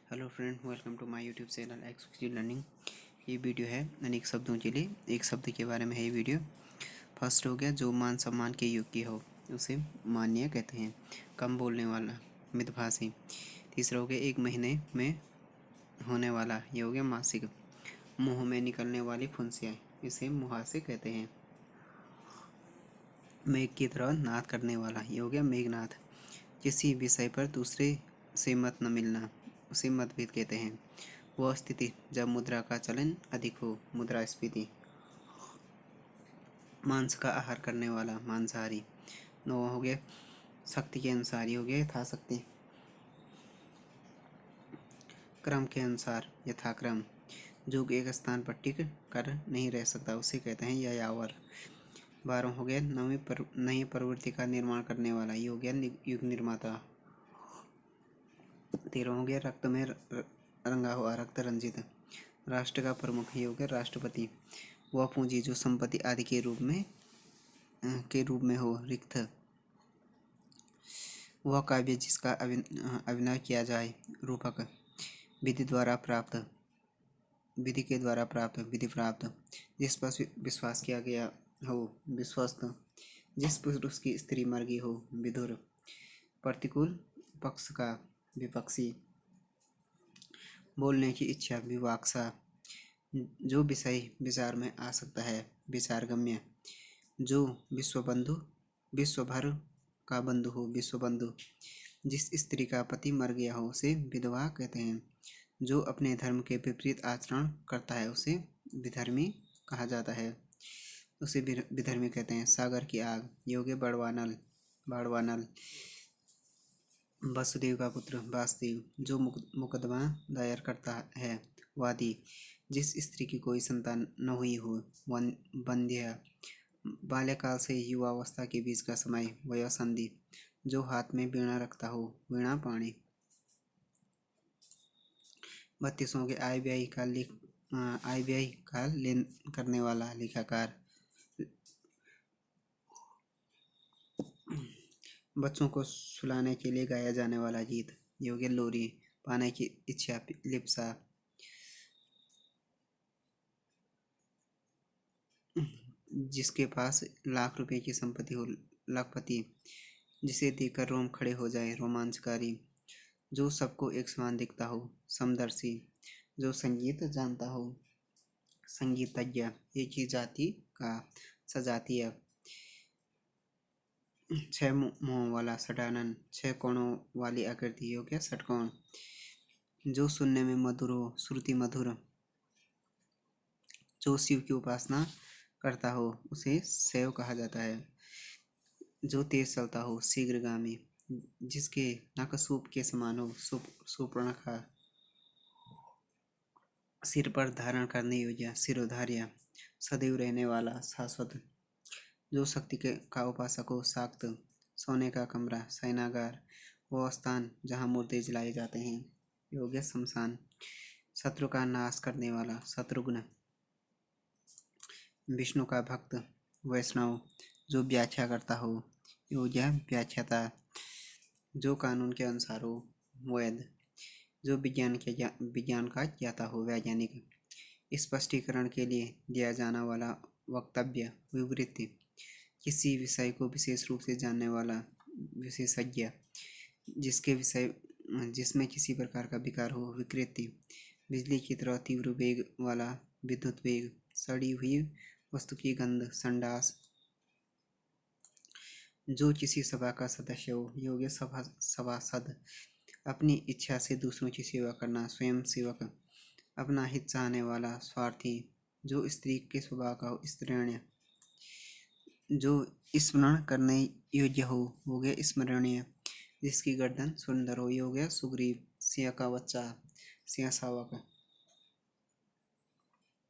Hello friend, welcome to my YouTube channel exclusive learning. ये video है अनेक शब्दों के लिए, एक शब्द के बारे में है ये वीडियो। फर्स्ट हो गया, जो मान सम्मान के योग्य हो उसे मान्य कहते हैं। कम बोलने वाला, मितभाषी। तीसरा हो गया, एक महीने में होने वाला, ये हो गया मासिक। मुँह में निकलने वाली फुंसियाँ, इसे मुहासे कहते हैं। मेघ की तरह नाद करने वाला, ये हो गया मेघनाद। किसी विषय पर दूसरे से मत न मिलना, उसे मतभेद कहते हैं। वह स्थिति जब मुद्रा का चलन अधिक हो, मुद्रास्फीति। मांस का आहार करने वाला, मांसाहारी। नौ हो गया, शक्ति के अनुसार, ये हो गया यथाशक्ति। क्रम के अनुसार, यथाक्रम। जो एक स्थान पर टिक कर नहीं रह सकता, उसे कहते हैं यायावर। 12 हो गया, नई प्रवृत्ति का निर्माण करने वाला, ये हो गया युग निर्माता। 13 हो गया, रक्त में रंगा हुआ, रक्त रंजित। राष्ट्र का प्रमुख, ये हो गया राष्ट्रपति। वह पूंजी जो संपत्ति आदि के रूप में हो, रिक्त। वह काव्य जिसका अभिनय किया जाए, रूपक। विधि के द्वारा प्राप्त, विधि प्राप्त। जिस पर विश्वास किया गया हो, विश्वस्त। जिस पुरुष की स्त्री मर गई हो, विधुर। प्रतिकूल पक्ष का, विपक्षी। बोलने की इच्छा, विवाक्सा। जो विषय विचार में आ सकता है, विचारगम्य। जो विश्व भर का बंधु हो, विश्वबंधु। जिस स्त्री का पति मर गया हो, उसे विधवा कहते हैं। जो अपने धर्म के विपरीत आचरण करता है, उसे विधर्मी कहा जाता है, उसे विधर्मी कहते हैं। सागर की आग, योग्य बाड़वानल। वसुदेव का पुत्र, वासुदेव। जो मुकदमा दायर करता है, वादी। जिस स्त्री की कोई संतान न हुई हो, वंध्य। बाल्यकाल से युवावस्था के बीच का समय, वयोसंधि। जो हाथ में वीणा रखता हो, वीणा पाणी। 32 के आय व्यय का लेन करने वाला, लेखाकार। बच्चों को सुलाने के लिए गाया जाने वाला गीत, योग्य लोरी। पाने की इच्छा, लिप्सा। जिसके पास लाख रुपए की संपत्ति हो, लखपति। जिसे देखकर रोम खड़े हो जाए, रोमांचकारी। जो सबको एक समान दिखता हो, समदर्शी। जो संगीत जानता हो, संगीतज्ञ। एक ही जाति का, सजातीय। 6 मुंहों वाला, षडानन। 6 कोणों वाली आकृति, हो गया षटकोण। जो सुनने में मधुर हो, श्रुति मधुर। जो शिव की उपासना करता हो, उसे शैव कहा जाता है। जो तेज चलता हो, शीघ्रगामी। जिसके नखसूप के समान हो, सुपर्णखा। सिर पर धारण करने योग्य, सिरोधार्य। सदैव रहने वाला, शाश्वत। जो शक्ति का उपासक हो, शाक्त। सोने का कमरा, शयनागार। वो स्थान जहाँ मुर्दे जलाए जाते हैं, योग्य शमशान। शत्रु का नाश करने वाला, शत्रुघ्न। विष्णु का भक्त, वैष्णव। जो व्याख्या करता हो, योग्य व्याख्याता। जो कानून के अनुसार हो, वैध। जो विज्ञान का ज्ञाता हो, वैज्ञानिक। स्पष्टीकरण के लिए दिया जाने वाला वक्तव्य, विवृत्ति। किसी विषय को विशेष रूप से जानने वाला, विशेषज्ञ। जिसमें किसी प्रकार का विकार हो, विकृति। बिजली की तरह तीव्र वेग वाला, विद्युत वेग। सड़ी हुई वस्तु की गंध, संडास। जो किसी सभा का सदस्य हो, योग्य सभासद। अपनी इच्छा से दूसरों की सेवा करना, स्वयं सेवक। अपना हित चाहने वाला, स्वार्थी। जो स्त्री के स्वभाव का हो, स्त्रीण्य। जो स्मरण करने योग्य हो गया स्मरणीय। जिसकी गर्दन सुंदर हो, हो गया सुग्रीव। सिंह का बच्चा, सिंह शावक।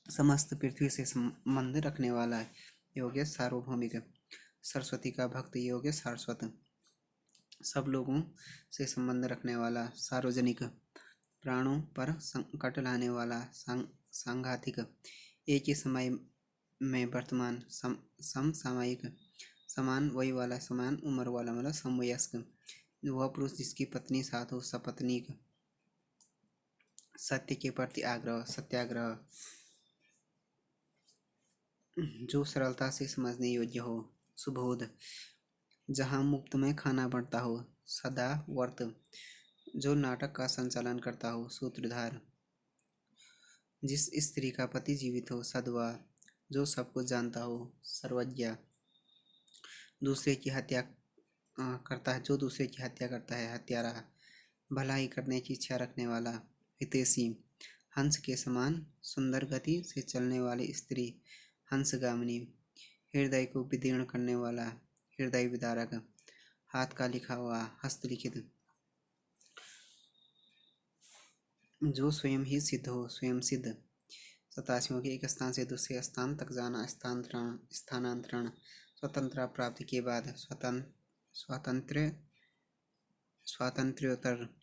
समस्त पृथ्वी से संबंध रखने वाला है, हो गया सार्वभौमिक। सरस्वती का भक्त, हो गया सारस्वत। सब लोगों से संबंध रखने वाला, सार्वजनिक। प्राणों पर संकट लाने वाला, सांघातिक। एक ही समय में वर्तमान, समसामयिक। समान वय वाला, समान उम्र वाला, मतलब समवयस्क। वह पुरुष जिसकी पत्नी साथ हो, सपत्नीक। सत्य के प्रति आग्रह, सत्याग्रह। जो सरलता से समझने योग्य हो, सुबोध। जहाँ मुफ्त में खाना बढ़ता हो, सदा वर्त। जो नाटक का संचालन करता हो, सूत्रधार। जिस स्त्री का पति जीवित हो, सदवा। जो सब कुछ जानता हो, सर्वज्ञ। दूसरे की हत्या करता है, जो दूसरे की हत्या करता है, हत्यारा। भलाई करने की इच्छा रखने वाला, हितैषी। हंस के समान सुंदर गति से चलने वाली स्त्री, हंसगामिनी। हृदय को विदीर्ण करने वाला, हृदय विदारक। हाथ का लिखा हुआ, हस्तलिखित। जो स्वयं ही सिद्ध हो, स्वयं सिद्ध। 87 के एक स्थान से दूसरे स्थान तक जाना, स्थानांतरण। स्वतंत्रता प्राप्ति के बाद, स्वातंत्र्योत्तर।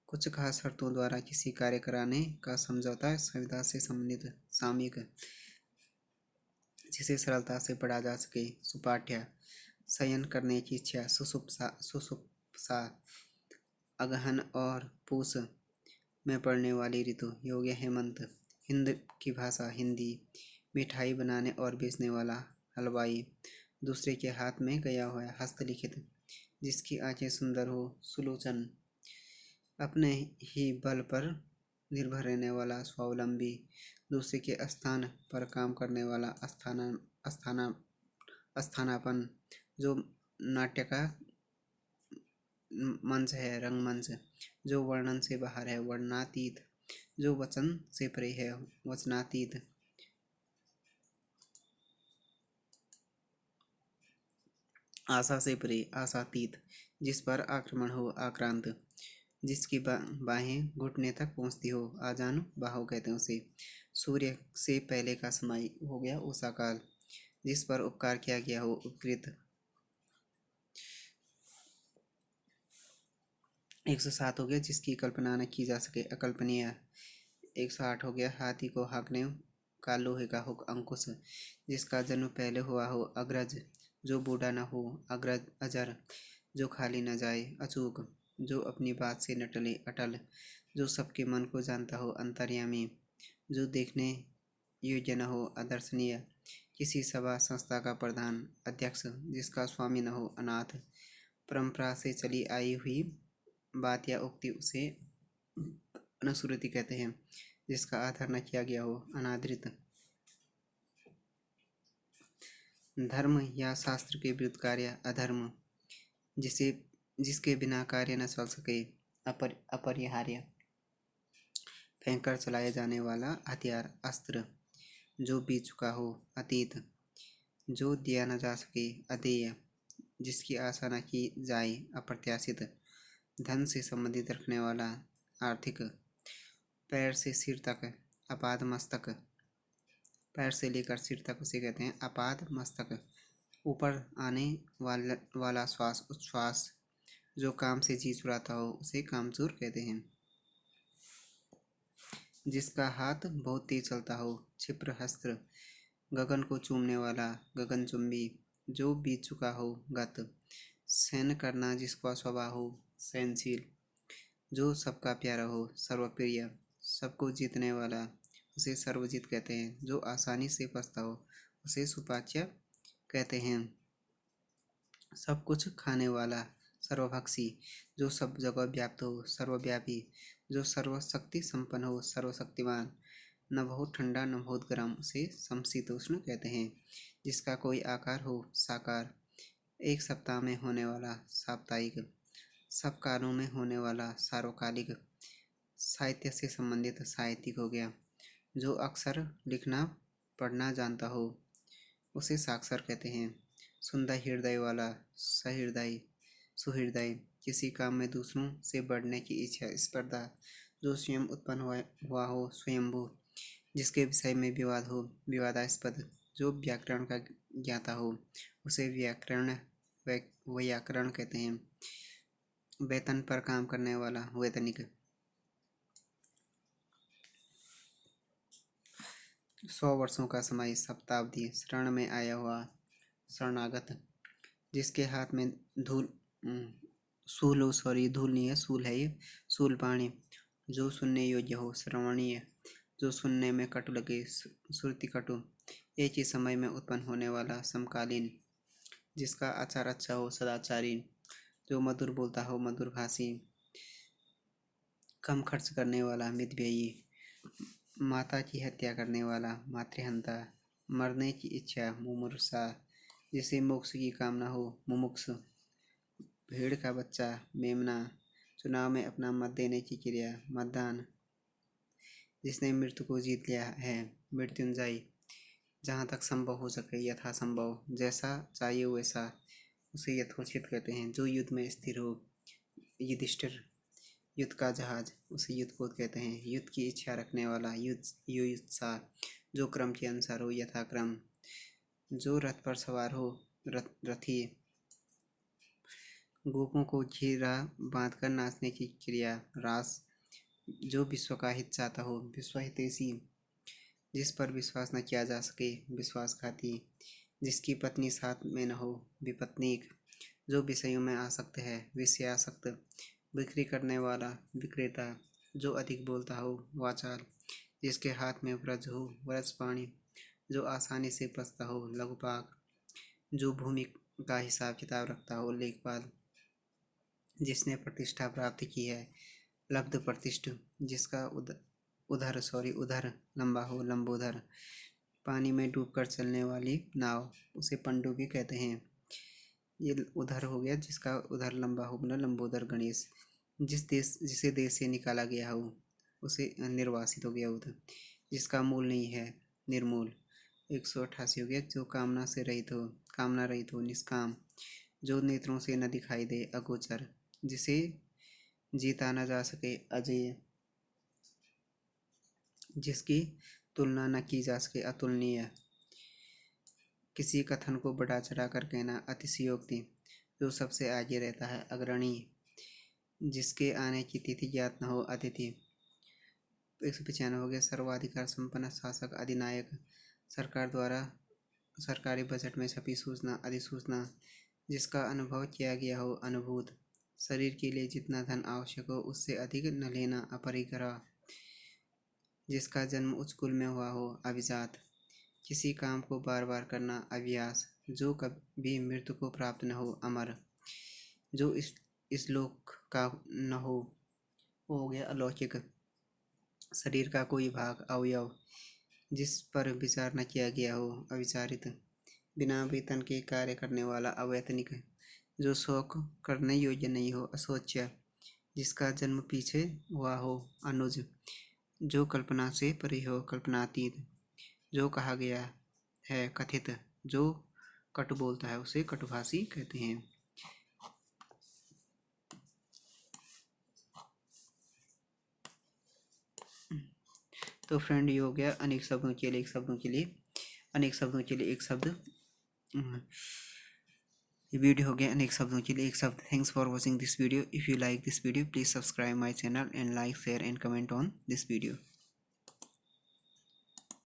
कुछ खास शर्तों द्वारा किसी कार्य कराने का समझौता, संविदा से संबंधित, सामयिक। जिसे सरलता से पढ़ा जा सके, सुपाठ्य। शयन करने की इच्छा, सुसुप्सा। अगहन और पूस में पड़ने वाली ऋतु, योग्य हेमंत। हिंद की भाषा, हिंदी। मिठाई बनाने और बेचने वाला, हलवाई। दूसरे के हाथ में गया हुआ, हस्तलिखित। जिसकी आंखें सुंदर हो, सुलोचन। अपने ही बल पर निर्भर रहने वाला, स्वावलंबी। दूसरे के स्थान पर काम करने वाला, स्थानापन। जो नाट्य का मंच है, रंगमंच। जो वर्णन से बाहर है, वर्णनातीत। जो वचन से परे है, वचनातीत। आशा से परे, आशातीत। जिस पर आक्रमण हो, आक्रांत। जिसकी बाहें घुटने तक पहुंचती हो, आजानु बाहु कहते हैं उसे। सूर्य से पहले का समय हो गया, उषा काल। जिस पर उपकार किया गया हो, उपकृत। 107 हो गया, जिसकी कल्पना न की जा सके, अकल्पनीय। 108 हो गया, हाथी को हाँकने का लोहे का हुक, अंकुश। जिसका जन्म पहले हुआ हो, अग्रज। जो बूढ़ा न हो, अग्रज, अजर। जो खाली न जाए, अचूक। जो अपनी बात से न टले, अटल। जो सबके मन को जानता हो, अंतर्यामी। जो देखने योग्य न हो, अदर्शनीय। किसी सभा संस्था का प्रधान, अध्यक्ष। जिसका स्वामी न हो, अनाथ। परंपरा से चली आई हुई बात या उक्ति, उसे अनुश्रुति कहते हैं। जिसका आदर न किया गया हो, अनादृत। धर्म या शास्त्र के विरुद्ध कार्य, अधर्म। जिसके बिना कार्य न चल सके, अपरिहार्य। फेंक कर चलाए जाने वाला हथियार, अस्त्र। जो बीत चुका हो, अतीत। जो दिया न जा सके, अदेय। जिसकी आशा न की जाए, अप्रत्याशित। धन से संबंधित रखने वाला, आर्थिक। पैर से सिर तक, अपाद मस्तक। पैर से लेकर सिर तक उसे कहते हैं अपाद मस्तक। ऊपर आने वाला श्वास, उच्छ्वास। जो काम से जी चुराता हो, उसे कामचोर कहते हैं। जिसका हाथ बहुत तेज चलता हो, क्षिप्र हस्त्र। गगन को चूमने वाला, गगनचुंबी। जो बीत चुका हो, गत। सहन करना जिसका स्वभाव हो, सहनशील। जो सबका प्यारा हो, सर्वप्रिय। सबको जीतने वाला, उसे सर्वजित कहते हैं। जो आसानी से पचता हो, उसे सुपाच्य कहते हैं। सब कुछ खाने वाला, सर्वभक्षी। जो सब जगह व्याप्त हो, सर्वव्यापी। जो सर्वशक्ति संपन्न हो, सर्वशक्तिमान। न बहुत ठंडा न बहुत गर्म, उसे समशीतोष्ण कहते हैं। जिसका कोई आकार हो, साकार। एक सप्ताह में होने वाला, साप्ताहिक। सब कालों में होने वाला, सार्वकालिक। साहित्य से संबंधित, साहित्यिक हो गया। जो अक्षर लिखना पढ़ना जानता हो, उसे साक्षर कहते हैं। सुंदर हृदय वाला, सहृदय, सुहृदय। किसी काम में दूसरों से बढ़ने की इच्छा, स्पर्धा। जो स्वयं उत्पन्न हुआ हो, स्वयंभू। जिसके विषय में विवाद हो, विवादास्पद। जो व्याकरण का ज्ञाता हो, उसे व्याकरण कहते हैं। वेतन पर काम करने वाला, वेतनिक। 100 वर्षों का समय, शताब्दी। शरण में आया हुआ, शरणागत। जिसके हाथ में धूल, धूल नहीं है, सूल है ये, शूल पाणी। जो सुनने योग्य हो, श्रवणीय, जो सुनने में कटु लगे, श्रुति कटु, एक ही समय में उत्पन्न होने वाला, समकालीन, जिसका आचार अच्छा हो, सदाचारी, जो मधुर बोलता हो, मधुर भाषी, कम खर्च करने वाला, मितव्ययी, माता की हत्या करने वाला, मातृहंता, मरने की इच्छा, मुमुर्षा, जिसे मोक्ष की कामना हो, मुमुक्षु, भेड़ का बच्चा, मेमना, चुनाव में अपना मत देने की क्रिया, मतदान, जिसने मृत्यु को जीत लिया है, मृत्युंजय, जहाँ तक संभव हो सके, यथासंभव, जैसा चाहिए वैसा, उसे यथोचित कहते हैं। जो युद्ध में स्थिर हो, युधिष्ठिर, युद्ध का जहाज, उसे युद्धपोत कहते हैं। युद्ध की इच्छा रखने वाला, युयुत्सा, जो क्रम के अनुसार हो, यथाक्रम, जो रथ पर सवार हो, रथी, गोपों को घेरा बांधकर नाचने की क्रिया, रास, जो विश्व का हित चाहता हो, विश्वहितैषी, जिस पर विश्वास न किया जा सके, विश्वासघाती, जिसकी पत्नी साथ में न हो, विपत्नीक, जो विषयों में आसक्त है, विषयासक्त, बिक्री करने वाला, विक्रेता, जो अधिक बोलता हो, वाचाल, जिसके हाथ में व्रज हो, व्रजपाणी, जो आसानी से पचता हो, लघुपाक, जो भूमि का हिसाब किताब रखता हो, लेखपाल, जिसने प्रतिष्ठा प्राप्त की है, लब्ध प्रतिष्ठ, जिसका उधर लंबा हो, लंबोदर, पानी में डूबकर चलने वाली नाव, उसे पनडुब्बी कहते हैं। ये उधर हो गया, जिसका उधर लंबा हो, मतलब लंबोदर गणेश, जिसे देश से निकाला गया हो, उसे निर्वासित हो गया उधर, जिसका मूल नहीं है, निर्मूल। 188 हो गया, जो कामना से रहित हो, कामना रहित हो, निष्काम, जो नेत्रों से न दिखाई दे, अगोचर, जिसे जीता न जा सके, अजेय, जिसकी तुलना न की जा सके, अतुलनीय, किसी कथन को बढ़ा चढ़ा कर कहना, अतिशयोक्ति, जो सबसे आगे रहता है, अग्रणी, जिसके आने की तिथि ज्ञात न हो, अतिथि। 195 हो गया, सर्वाधिकार संपन्न शासक, अधिनायक, सरकार द्वारा सरकारी बजट में छपी सूचना, अधिसूचना, जिसका अनुभव किया गया हो, अनुभूत, शरीर के लिए जितना धन आवश्यक हो उससे अधिक न लेना, अपरिग्रह, जिसका जन्म उच्च कुल में हुआ हो, अभिजात, किसी काम को बार बार करना, अभ्यास, जो कभी मृत्यु को प्राप्त न हो, अमर, जो इस लोक का न हो, वो हो गया अलौकिक, शरीर का कोई भाग, अवयव, जिस पर विचार न किया गया हो, अविचारित, बिना वेतन के कार्य करने वाला, अवैतनिक, जो शौक करने योग्य नहीं हो, अशोच्य, जिसका जन्म पीछे हुआ हो, अनुज, जो कल्पना से परे हो, कल्पनातीत, जो कहा गया है, कथित, जो कटु बोलता है उसे कटुभाषी कहते हैं। तो फ्रेंड, ये हो गया अनेक शब्दों के लिए एक शब्दों के लिए अनेक शब्दों के लिए एक शब्द, वीडियो हो गया अनेक शब्दों के लिए एक शब्द। Thanks for watching this video. If you like this video please subscribe my channel and like share and comment on this video.